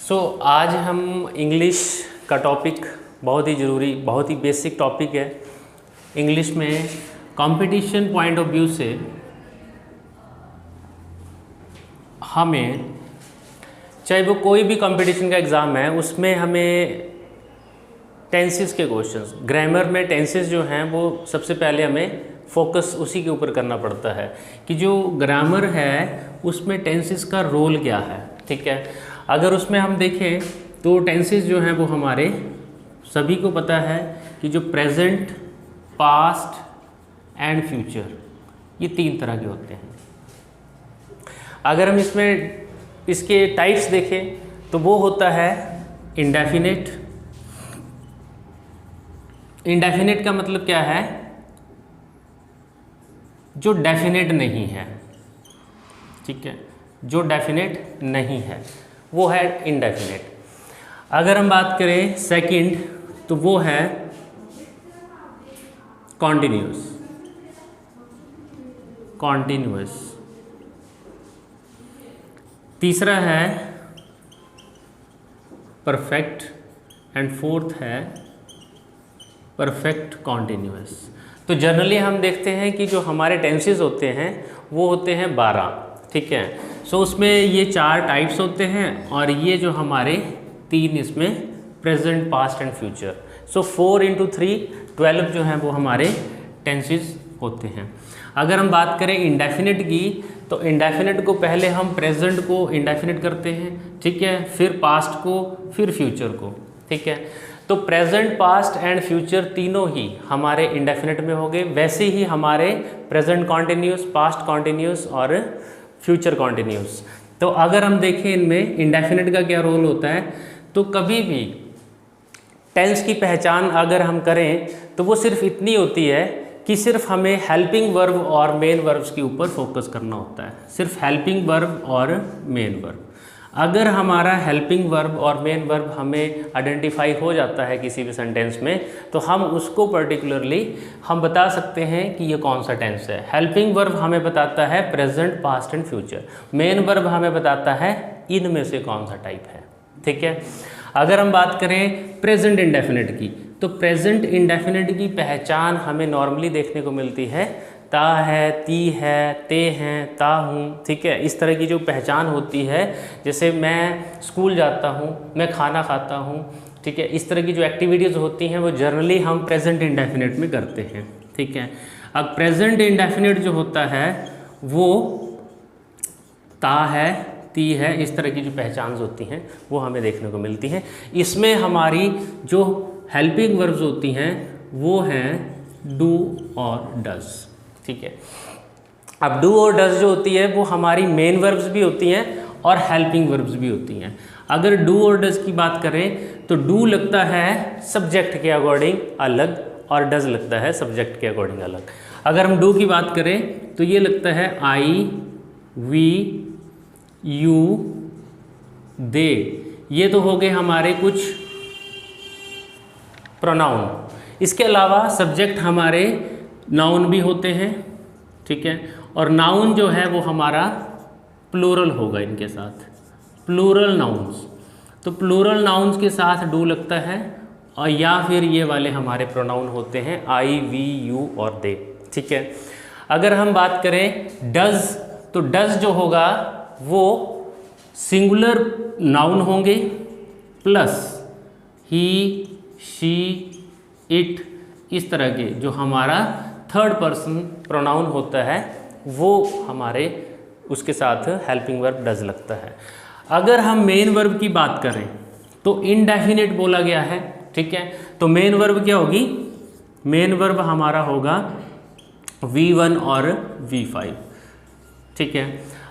आज हम इंग्लिश का टॉपिक बहुत ही ज़रूरी, बहुत ही बेसिक टॉपिक है। इंग्लिश में कंपटीशन पॉइंट ऑफ व्यू से हमें, चाहे वो कोई भी कंपटीशन का एग्ज़ाम है, उसमें हमें टेंसेस के क्वेश्चंस, ग्रामर में टेंसेस जो हैं वो सबसे पहले हमें फोकस उसी के ऊपर करना पड़ता है कि जो ग्रामर है उसमें टेंसेस का रोल क्या है। ठीक है, अगर उसमें हम देखें तो टेंसेस जो हैं वो हमारे सभी को पता है कि जो प्रेजेंट, पास्ट एंड फ्यूचर, ये 3 तरह के होते हैं। अगर हम इसमें इसके टाइप्स देखें तो वो होता है इंडेफिनिट। इंडेफिनिट का मतलब क्या है? जो डेफिनेट नहीं है। ठीक है, जो डेफिनेट नहीं है वो है इंडेफिनिट। अगर हम बात करें सेकंड तो वो है कॉन्टिन्यूस। कॉन्टिन्यूस। तीसरा है परफेक्ट एंड फोर्थ है परफेक्ट कॉन्टिन्यूस। तो जनरली हम देखते हैं कि जो हमारे टेंसेस होते हैं वो होते हैं 12। ठीक है, सो उसमें ये 4 टाइप्स होते हैं और ये जो हमारे 3 इसमें प्रेजेंट, पास्ट एंड फ्यूचर। सो 4 × 3 12 जो हैं वो हमारे टेंसेस होते हैं। अगर हम बात करें इंडेफिनिट की तो इंडेफिनिट को पहले हम प्रेजेंट को इंडेफिनिट करते हैं, ठीक है, फिर पास्ट को, फिर फ्यूचर को। ठीक है, तो प्रेजेंट, पास्ट एंड फ्यूचर तीनों ही हमारे इंडेफिनिट में हो गए। वैसे ही हमारे प्रेजेंट कॉन्टिन्यूस, पास्ट कॉन्टिन्यूस और फ्यूचर कॉन्टिन्यूस। तो अगर हम देखें इनमें इंडेफिनिट का क्या रोल होता है, तो कभी भी टेंस की पहचान अगर हम करें तो वो सिर्फ इतनी होती है कि सिर्फ हमें हेल्पिंग वर्ब और मेन वर्ब्स के ऊपर फोकस करना होता है। सिर्फ हेल्पिंग वर्ब और मेन वर्ब। अगर हमारा हेल्पिंग वर्ब और मेन वर्ब हमें आइडेंटिफाई हो जाता है किसी भी सेंटेंस में, तो हम उसको पर्टिकुलरली हम बता सकते हैं कि ये कौन सा टेंस है। हेल्पिंग वर्ब हमें बताता है present, past and future. Main verb हमें बताता है इनमें से कौन सा टाइप है। ठीक है, अगर हम बात करें प्रेजेंट इंडेफिनिट की, तो प्रेजेंट इंडेफिनिट की पहचान हमें नॉर्मली देखने को मिलती है ता है, ती है, ते हैं, ता हूँ। ठीक है, इस तरह की जो पहचान होती है, जैसे मैं स्कूल जाता हूँ, मैं खाना खाता हूँ। ठीक है, इस तरह की जो एक्टिविटीज़ होती हैं वो जनरली हम प्रेजेंट इंडेफिनिट में करते हैं। ठीक है, अब प्रेजेंट इंडेफिनिट जो होता है वो ता है, ती है, इस तरह की जो पहचान होती हैं वो हमें देखने को मिलती हैं। इसमें हमारी जो हेल्पिंग वर्ब्स होती हैं वो हैं डू और डज। ठीक है, अब डू और डज जो होती है वो हमारी मेन वर्ब्स भी होती हैं और हेल्पिंग वर्ब्स भी होती हैं। अगर डू और डज की बात करें तो डू लगता है सब्जेक्ट के अकॉर्डिंग अलग और डज लगता है सब्जेक्ट के अकॉर्डिंग अलग। अगर हम डू की बात करें तो ये लगता है आई, वी, यू, दे। ये तो हो गए हमारे कुछ प्रोनाउन। इसके अलावा सब्जेक्ट हमारे नाउन भी होते हैं। ठीक है, और नाउन जो है वो हमारा प्लूरल होगा इनके साथ, प्लूरल नाउन्स। तो प्लूरल नाउन्स के साथ डू लगता है और या फिर ये वाले हमारे प्रोनाउन होते हैं आई, वी, यू और दे। ठीक है, अगर हम बात करें डज, तो डज जो होगा वो सिंगुलर नाउन होंगे प्लस ही, शी, इट, इस तरह के जो हमारा थर्ड पर्सन प्रोनाउन होता है वो हमारे उसके साथ हेल्पिंग वर्ब डज लगता है। अगर हम मेन वर्ब की बात करें तो इनडेफिनिट बोला गया है। ठीक है, तो मेन वर्ब क्या होगी? मेन वर्ब हमारा होगा V1 और V5। ठीक है,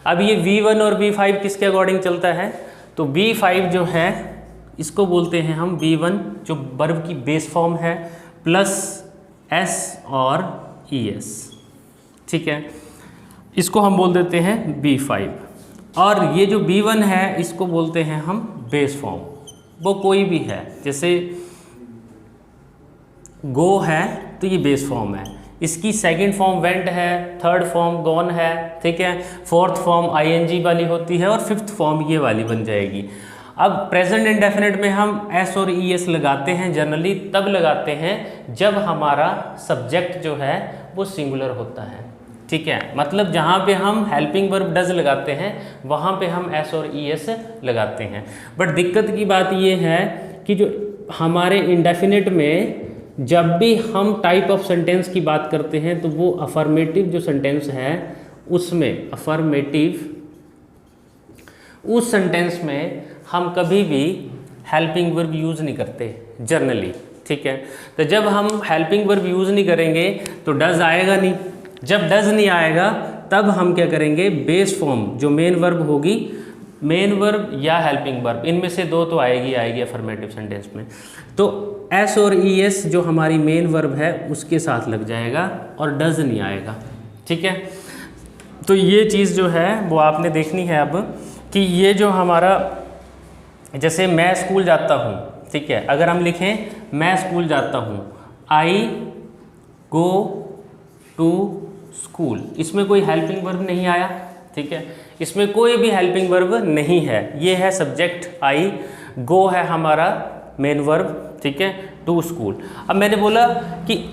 अब ये V1 और V5 किसके अकॉर्डिंग चलता है? तो V5 जो है इसको बोलते हैं हम V1 जो वर्ब की बेस फॉर्म है प्लस S और ES। ठीक है, इसको हम बोल देते हैं B5। और ये जो B1 है इसको बोलते हैं हम बेस फॉर्म। वो कोई भी है, जैसे गो है तो ये बेस फॉर्म है, इसकी सेकंड फॉर्म वेंट है, थर्ड फॉर्म गॉन है, ठीक है, फोर्थ फॉर्म आईएनजी वाली होती है और फिफ्थ फॉर्म ये वाली बन जाएगी। अब प्रेजेंट इंडेफिनिट में हम एस और ई एस लगाते हैं, जनरली तब लगाते हैं जब हमारा सब्जेक्ट जो है वो सिंगुलर होता है, ठीक है। मतलब जहाँ पे हम हेल्पिंग वर्ब डज लगाते हैं वहाँ पे हम एस और ई एस लगाते हैं। बट दिक्कत की बात ये है कि जो हमारे इंडेफिनिट में जब भी हम टाइप ऑफ सेंटेंस की बात करते हैं तो वो अफर्मेटिव जो सेंटेंस है उसमें उस सेंटेंस में हम कभी भी हेल्पिंग वर्ब यूज़ नहीं करते जनरली, ठीक है। तो जब हम हेल्पिंग वर्ब यूज़ नहीं करेंगे तो डज आएगा नहीं, जब डज नहीं आएगा तब हम क्या करेंगे, बेस फॉर्म जो मेन वर्ब होगी, मेन वर्ब या हेल्पिंग वर्ब इनमें से दो तो आएगी अफर्मेटिव सेंटेंस में, तो एस और ई एस जो हमारी मेन वर्ब है उसके साथ लग जाएगा और डज नहीं आएगा, ठीक है। तो ये चीज़ जो है वो आपने देखनी है अब कि ये जो हमारा, जैसे मैं स्कूल जाता हूँ, ठीक है, अगर हम लिखें मैं स्कूल जाता हूँ, आई गो टू स्कूल, इसमें कोई हेल्पिंग वर्ब नहीं आया, ठीक है, इसमें कोई भी हेल्पिंग वर्ब नहीं है, ये है सब्जेक्ट आई, गो है हमारा मेन वर्ब, ठीक है, टू स्कूल। अब मैंने बोला कि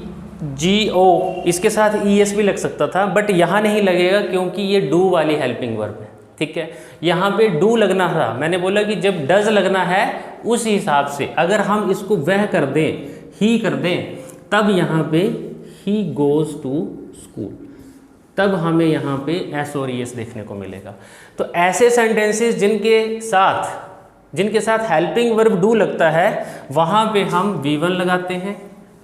जी ओ इसके साथ ई एस भी लग सकता था, बट यहाँ नहीं लगेगा क्योंकि ये डू वाली हेल्पिंग वर्ब है, ठीक है। यहाँ पे डू लगना था, मैंने बोला कि जब डज लगना है उस हिसाब से अगर हम इसको वह कर दें, ही कर दें, तब यहाँ पे ही गोज़ टू स्कूल, तब हमें यहाँ पे एस और ई एस देखने को मिलेगा। तो ऐसे सेंटेंसेस जिनके साथ हेल्पिंग वर्ब डू लगता है वहाँ पे हम V1 लगाते हैं,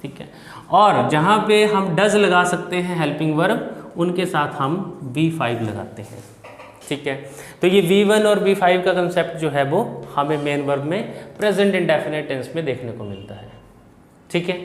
ठीक है, और जहाँ पे हम डज लगा सकते हैं हेल्पिंग वर्ब उनके साथ हम V5 लगाते हैं, ठीक है। तो ये V1 और V5 का कंसेप्ट जो है वो हमें मेन वर्ब में प्रेजेंट इंडेफिनिट टेंस में देखने को मिलता है, ठीक है।